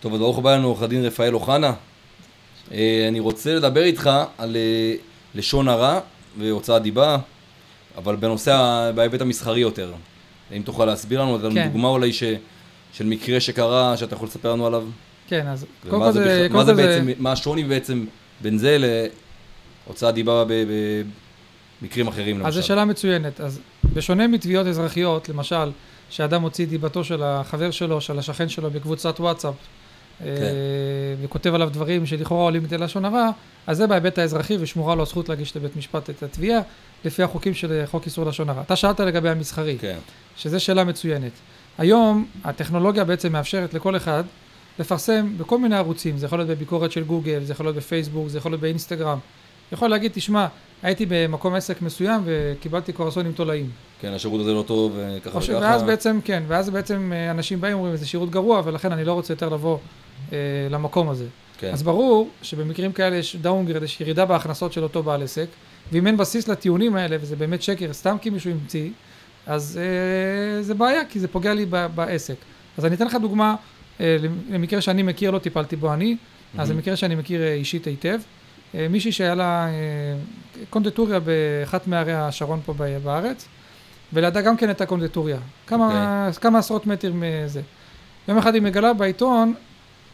טוב, אז ברוך הבא לנו עורך הדין רפאל אוחנה. אני רוצה לדבר איתך על לשון הרע והוצאת דיבה, אבל בנושא, בהיבט המסחרי יותר. אם תוכל להסביר לנו, אתה כן. דוגמה אולי של מקרה שקרה, שאתה יכול לספר לנו עליו? כן, אז מה השוני בעצם בין זה להוצאת דיבה במקרים אחרים למשל? אז זו שאלה מצוינת. אז בשונה מתביעות אזרחיות, למשל, שאדם מוציא דיבתו של החבר שלו, של השכן שלו בקבוצת וואטסאפ, וכותב עליו דברים שלכאורה עולים את לשון הרע, אז זה בהיבט האזרחי ושמורה לו הזכות להגיש לבית משפט את התביעה לפי החוקים של חוק איסור לשון הרע. אתה שאלת לגבי המסחרי, כן. שזה שאלה מצוינת. היום הטכנולוגיה בעצם מאפשרת לכל אחד לפרסם בכל מיני ערוצים, זה יכול להיות בביקורת של גוגל, זה יכול להיות בפייסבוק, זה יכול להיות באינסטגרם. יכול להגיד, תשמע, הייתי במקום עסק מסוים וקיבלתי קורסון עם תולעים. כן, השירות הזה לא טוב, ככה וככה. ואז בעצם, כן, ואז בעצם אנשים באים ואומרים, זה שירות גרוע, ולכן אני לא רוצה יותר לבוא למקום הזה. כן. אז ברור שבמקרים כאלה יש דאונגרד, יש ירידה בהכנסות של אותו בעל עסק, ואם אין בסיס לטיעונים האלה, וזה באמת שקר, סתם כי מישהו ימציא, אז זה בעיה, כי זה פוגע לי בעסק. אז אני אתן לך דוגמה, למקרה שאני מכיר, לא טיפלתי בו אני, אז זה מקרה שאני מכיר אישית היטב. מישהי שהיה לה קונדטוריה באחת מערי השרון פה בארץ, ולידה גם כן הייתה קונדטוריה, כמה עשרות מטר מזה. יום אחד היא מגלה בעיתון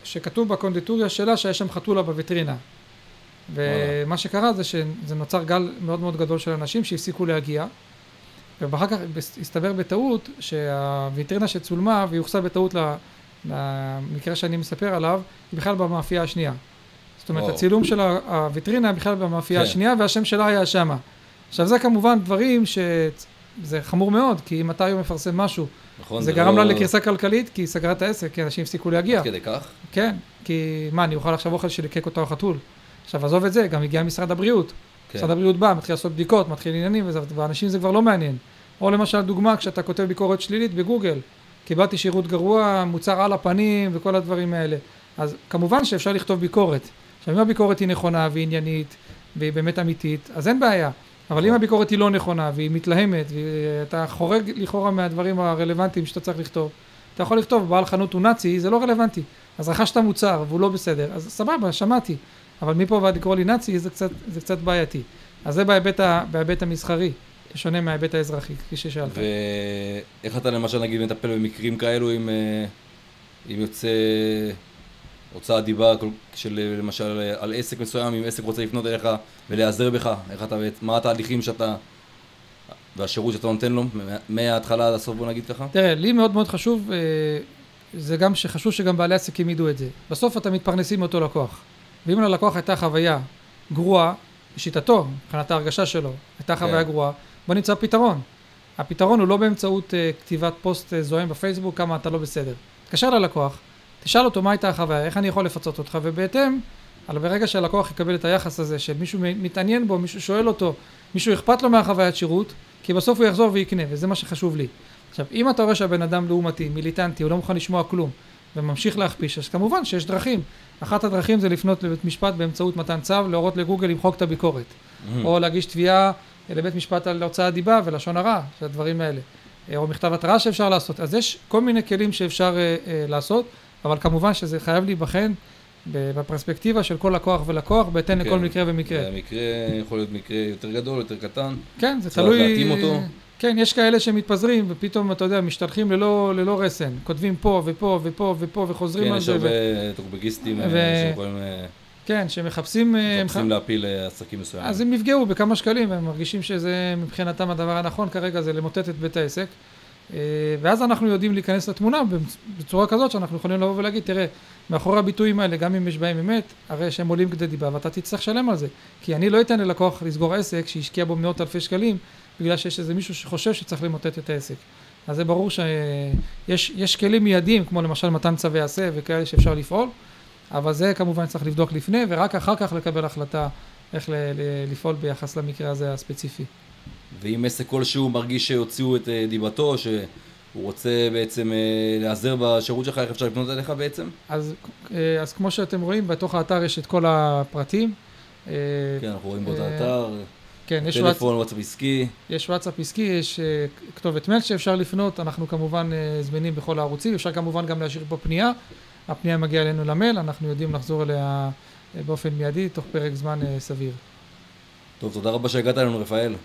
שכתוב בקונדטוריה שלה שיש שם חתולה בוויטרינה. ומה שקרה זה שזה נוצר גל מאוד מאוד גדול של אנשים שהפסיקו להגיע, ואחר כך הסתבר בטעות שהוויטרינה שצולמה ויוחסה בטעות למקרה שאני מספר עליו, היא בכלל במאפייה השנייה. זאת אומרת, הצילום של הוויטרינה בכלל במאפייה השנייה, והשם שלה היה שמה. עכשיו זה כמובן דברים שזה חמור מאוד, כי אם אתה היום מפרסם משהו, זה גרם לה לקריסה כלכלית, כי היא סגרה את העסק, כי אנשים הפסיקו להגיע. עד כדי כך? כן, כי מה, אני אוכל עכשיו אוכל שליקק אותו החתול. עכשיו עזוב את זה, גם הגיע משרד הבריאות. משרד הבריאות בא, מתחיל לעשות בדיקות, מתחיל עניינים, ואנשים זה כבר לא מעניין. או למשל דוגמה, כשאתה כותב ביקורת שלילית בגוגל, קיבלתי שירות גרוע, מוצר על הפנים וכל הדברים האלה. אז כמובן שאפשר לכתוב ביקורת. עכשיו אם הביקורת היא נכונה והיא עניינית והיא באמת אמיתית, אז אין בעיה. אבל אם הביקורת היא לא נכונה והיא מתלהמת ואתה חורג לכאורה מהדברים הרלוונטיים שאתה צריך לכתוב, אתה יכול לכתוב בעל חנות הוא נאצי, זה לא רלוונטי. אז רכשת מוצר והוא לא בסדר, אז סבבה, שמעתי. אבל מפה ועד לקרוא לי נאצי זה קצת בעייתי. אז זה בהיבט המסחרי, שונה מההיבט האזרחי, כפי ששאלת. ואיך אתה למשל נגיד מטפל במקרים כאלו אם יוצא הוצאת דיבה של למשל על עסק מסוים, אם עסק רוצה לפנות אליך ולהיעזר בך, מה התהליכים שאתה והשירות שאתה נותן לו מההתחלה עד הסוף, בוא נגיד ככה? תראה, לי מאוד מאוד חשוב, זה גם שחשוב שגם בעלי עסקים ידעו את זה. בסוף אתה מתפרנסים מאותו לקוח. ואם ללקוח הייתה חוויה גרועה, בשיטתו, מבחינת ההרגשה שלו, הייתה חוויה גרועה, בוא נמצא פתרון. הפתרון הוא לא באמצעות כתיבת פוסט זוהם בפייסבוק, כמה אתה לא בסדר. תקשר ללקוח, תשאל אותו מה הייתה החוויה, איך אני יכול לפצות אותך, ובהתאם, אבל ברגע שהלקוח יקבל את היחס הזה, שמישהו מתעניין בו, מישהו שואל אותו, מישהו אכפת לו מהחוויית שירות, כי בסוף הוא יחזור ויקנה, וזה מה שחשוב לי. עכשיו, אם אתה רואה שהבן אדם לעומתי, מיליטנטי, הוא לא מוכן לשמוע כלום, וממשיך להכפיש, אז כמובן שיש דרכים. אחת הדרכים זה לפנות לבית משפט באמצעות מתן צו, להורות לגוגל למחוק את הביקורת. או להגיש תביעה לבית משפט על הוצאת דיבה ולשון הרע, של הדברים האלה. או מכתב התראה שאפשר לעשות. אז יש כל מיני כלים שאפשר לעשות, אבל כמובן שזה חייב להיבחן בפרספקטיבה של כל לקוח ולקוח, בהתאם לכל מקרה ומקרה. המקרה יכול להיות מקרה יותר גדול, יותר קטן. כן, זה תלוי. צריך להתאים אותו. כן, יש כאלה שמתפזרים, ופתאום, אתה יודע, משתלחים ללא רסן. כותבים פה ופה ופה ופה, וחוזרים על זה. כן, יש הרבה טוקבקיסטים שיכולים... כן, שמחפשים להפיל עסקים מסוימים. אז הם יפגעו בכמה שקלים, והם מרגישים שזה מבחינתם הדבר הנכון כרגע, זה למוטט את בית העסק. ואז אנחנו יודעים להיכנס לתמונה בצורה כזאת שאנחנו יכולים לבוא ולהגיד, תראה, מאחורי הביטויים האלה, גם אם יש בהם אמת, הרי שהם עולים כדי דיבה, ואתה תצטרך לשלם על זה. כי אני לא אתן ללקוח לסגור עסק שהשקיע בו מאות אלפי שקלים, בגלל שיש איזה מישהו שחושב שצריך למוטט את העסק. אז זה ברור שיש כלים מיידיים, כמו למשל מתן צווי עשה וכאלה שאפשר לפעול, אבל זה כמובן צריך לבדוק לפני, ורק אחר כך לקבל החלטה איך לפעול ביחס למקרה הזה הספציפי. ואם עסק כלשהו מרגיש שהוציאו את דיבתו, שהוא רוצה בעצם להיעזר בשירות שלך, איך אפשר לפנות אליך בעצם? אז כמו שאתם רואים, בתוך האתר יש את כל הפרטים. כן, אנחנו רואים באותו האתר. כן, יש טלפון, וואטסאפ עסקי. יש וואטסאפ עסקי, יש כתובת מייל שאפשר לפנות, אנחנו כמובן זמינים בכל הערוצים, אפשר כמובן גם להשאיר פה פנייה, הפנייה מגיעה אלינו למייל, אנחנו יודעים לחזור אליה באופן מיידי, תוך פרק זמן סביר. טוב, תודה רבה שהגעת אלינו, רפאל.